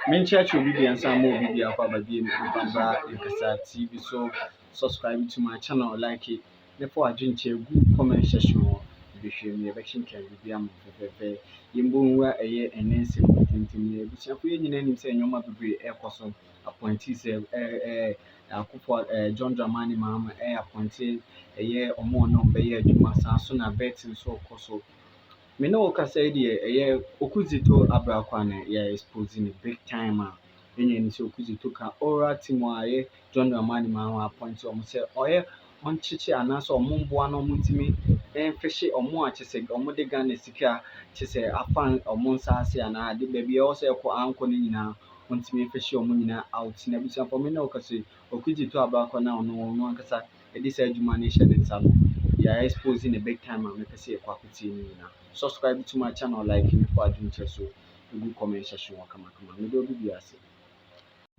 Main church will be and some more video of our being TV. So subscribe to my channel, like it. Therefore, I drink a good comment section. Me election can be Yimbo where a year and then say, which if we in say your mother be air person appointees John Dramani Mama air appointed a year or more number year, you must soon a bet and so coso. Me no ka say dey Okudzeto abrakwane exposing a big time enye ni say Okudzeto ka oral team John Dramani ma appoint omo say oye on chichi anaso omo mboa no mutimi fishe omo a chese omo de Ghana sika chese afan omo nsase ana de baby e say ko anko ni nyina ontimi fishe omo nyina out na bi for me no ka say Okudzeto abrakwane na ono ankasa e dey say adwuma na hye ne nsa no exposing a big time and make say kwakuti ni nyina. Subscribe to my channel, like him for doing so. Do comment section come. We do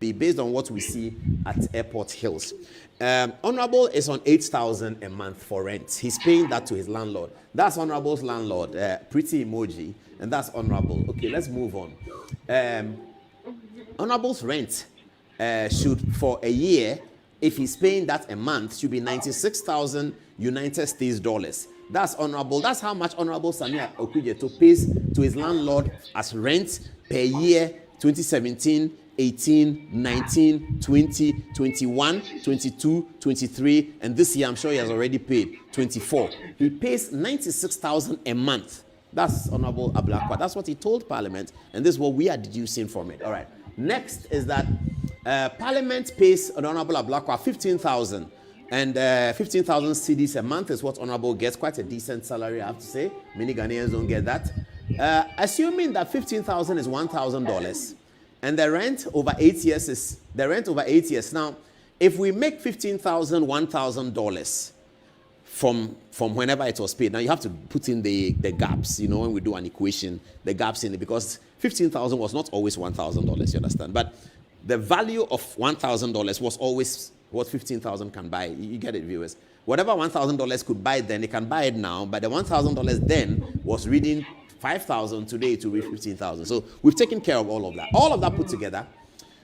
be based on what we see at Airport Hills. Honorable is on 8,000 a month for rent. He's paying that to his landlord. That's Honorable's landlord, pretty emoji, and that's Honorable. Okay, let's move on. Honorable's rent should, for a year, if he's paying that a month, should be 96,000 United States dollars. That's Honorable. That's how much Honorable Samia Okudzeto pays to his landlord as rent per year 2017, 18, 19, 20, 21, 22, 23, and this year I'm sure he has already paid 24. He pays 96,000 a month. That's Honorable Ablakwa. That's what he told Parliament, and this is what we are deducing from it. All right. Next is that Parliament pays Honorable Ablakwa 15,000. And 15,000 cedis a month is what Honorable gets. Quite a decent salary, I have to say. Many Ghanaians don't get that. Assuming that 15,000 is $1,000, and the rent over 8 years is Now, if we make 15,000 $1,000 from whenever it was paid, now you have to put in the gaps. You know, when we do an equation, the gaps in it, because 15,000 was not always $1,000. You understand? But the value of $1,000 was always what 15,000 can buy. You get it, viewers. Whatever $1,000 could buy then, it can buy it now. But the $1,000 then was reading 5,000 today to read 15,000. So we've taken care of all of that. All of that put together,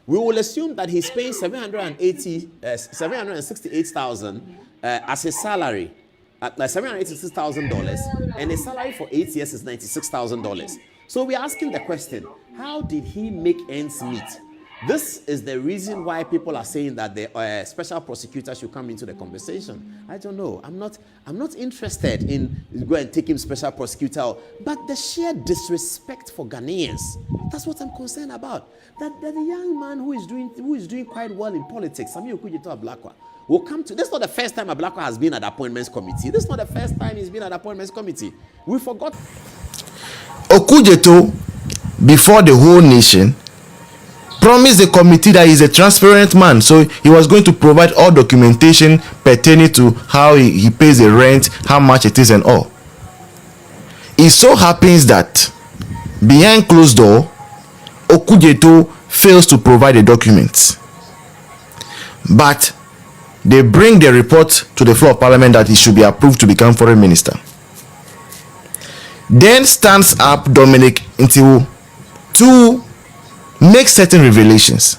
we will assume that he's paying $768,000 as his salary, $786,000, and his salary for 8 years is $96,000. So we're asking the question: how did he make ends meet? This is the reason why people are saying that the special prosecutor should come into the conversation. I don't know. I'm not interested in going and take him special prosecutor, but the sheer disrespect for Ghanaians. That's what I'm concerned about. That the young man who is doing quite well in politics, Samia Okudzeto Ablakwa, will come to. This is not the first time Ablakwa has been at the appointments committee. This is not the first time he's been at the appointments committee. We forgot. Okudzeto, before the whole nation, promised the committee that he's a transparent man, so he was going to provide all documentation pertaining to how he pays the rent, how much it is, and all. It so happens that behind closed door, Okudzeto fails to provide the documents, but they bring the report to the floor of Parliament that he should be approved to become foreign minister. Then stands up Dominic Ntiwo to make certain revelations.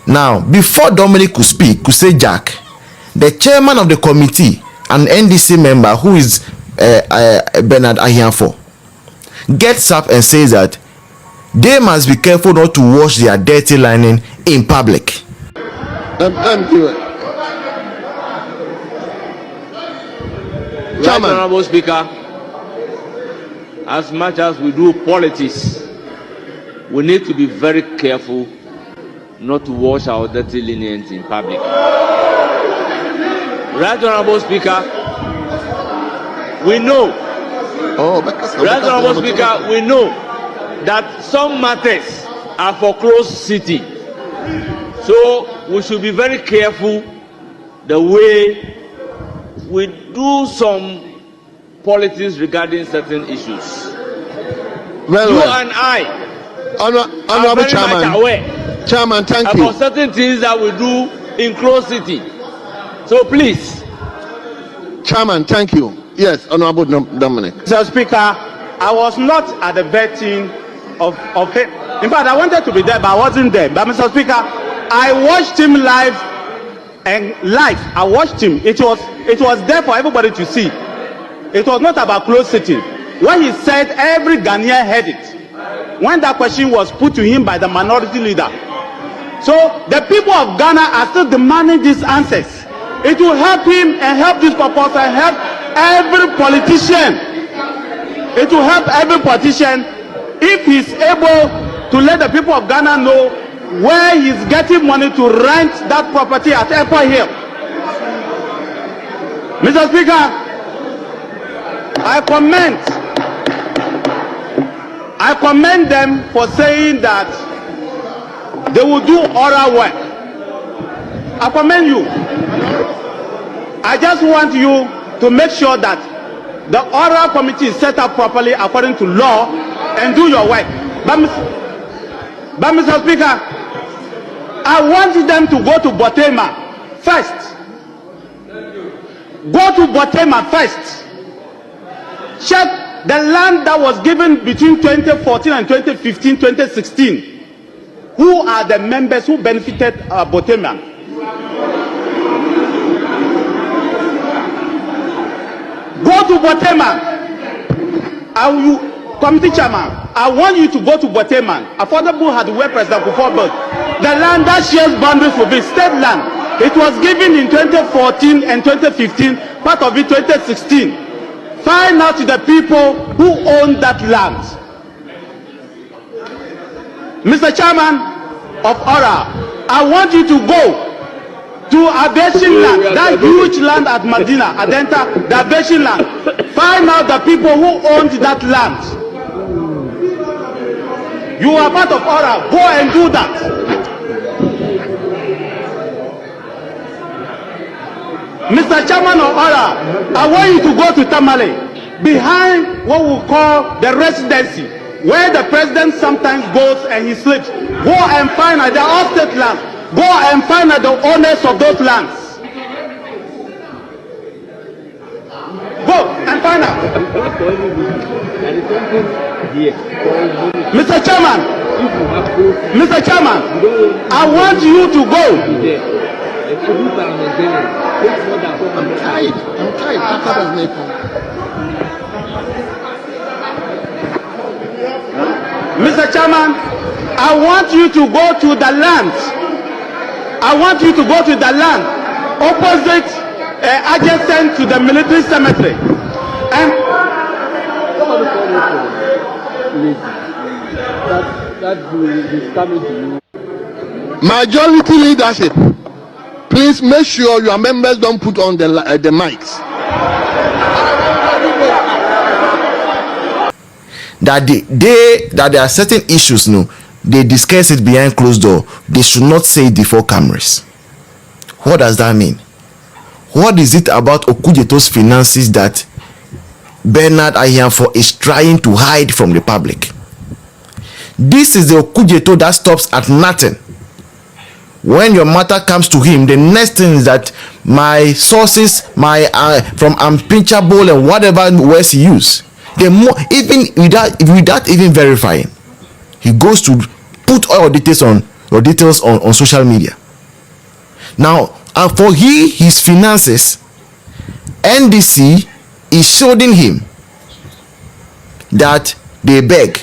Now, before Dominic could speak, could say Jack, the chairman of the committee, an NDC member who is Bernard Ahianfo, gets up and says that they must be careful not to wash their dirty linen in public. Chairman. Honorable Speaker, as much as we do politics, we need to be very careful not to wash our dirty linens in public. Right, Honorable Speaker, we know. Right, Honorable Speaker, we know that some matters are for closed city. So we should be very careful the way we do some politics regarding certain issues. You and I are very much aware about certain things that we do in closed city. So please. Chairman, thank you. Yes, Honorable Dominic. Mr. Speaker, I was not at the betting of him. In fact, I wanted to be there, but I wasn't there. But Mr. Speaker, I watched him live. I watched him. It was there for everybody to see. It was not about close sitting. When he said, every Ghanaian heard it. When that question was put to him by the minority leader. So the people of Ghana are still demanding these answers. It will help him and help this proposal and help every politician. It will help every politician if he's able to let the people of Ghana know where he's getting money to rent that property at Airport Hill. Mr. Speaker, I commend them for saying that they will do oral work. I commend you. I just want you to make sure that the oral committee is set up properly according to law and do your work. But Mr. Speaker, I want them to go to Botema first. Go to Botema first. Check the land that was given between 2014 and 2015, 2016. Who are the members who benefited Botema? Go to Botema. Committee chairman, I want you to go to Botema. Affordable had where President Kufuor built. The land that shares boundaries will be state land. It was given in 2014 and 2015, part of it 2016. Find out the people who own that land. Mr. Chairman of ORA, I want you to go to Abeshin land, that huge land at Medina, Adenta, the Abeshin land. Find out the people who owned that land. You are part of ORA. Go and do that. Mr. Chairman of ORA, I want you to go to Tamale, behind what we call the residency, where the president sometimes goes and he sleeps. Go and find out the all state lands. Go and find out the owners of those lands. Go and find out. Mr. Chairman, I want you to go. I'm tired. Mr. Chairman, I want you to go to the land. I want you to go to the land opposite, adjacent to the military cemetery. And that coming to you. Majority leadership, please make sure your members don't put on the mics. That there are certain issues, no, they discuss it behind closed door. They should not say it before cameras. What does that mean? What is it about Okudzeto's finances that Bernard Ahianfor is trying to hide from the public? This is the Okudzeto that stops at nothing. When your matter comes to him, the next thing is that my sources, from unpinchable and whatever words he use, the more, even without even verifying, he goes to put all your details on social media. Now, for his finances, NDC is showing him that they beg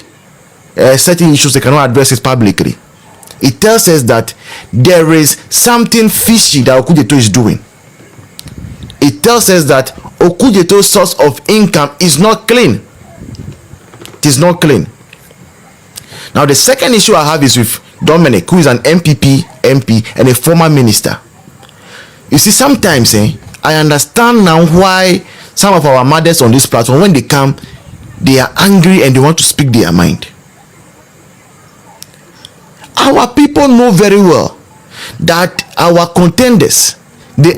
certain issues they cannot address it publicly. It tells us that there is something fishy that Okudzeto is doing. It tells us that Okudzeto's source of income is not clean. It is not clean. Now, the second issue I have is with Dominic, who is an MP and a former minister. You see, sometimes I understand now why some of our mothers on this platform, when they come, they are angry and they want to speak their mind. Our people know very well that our contenders, they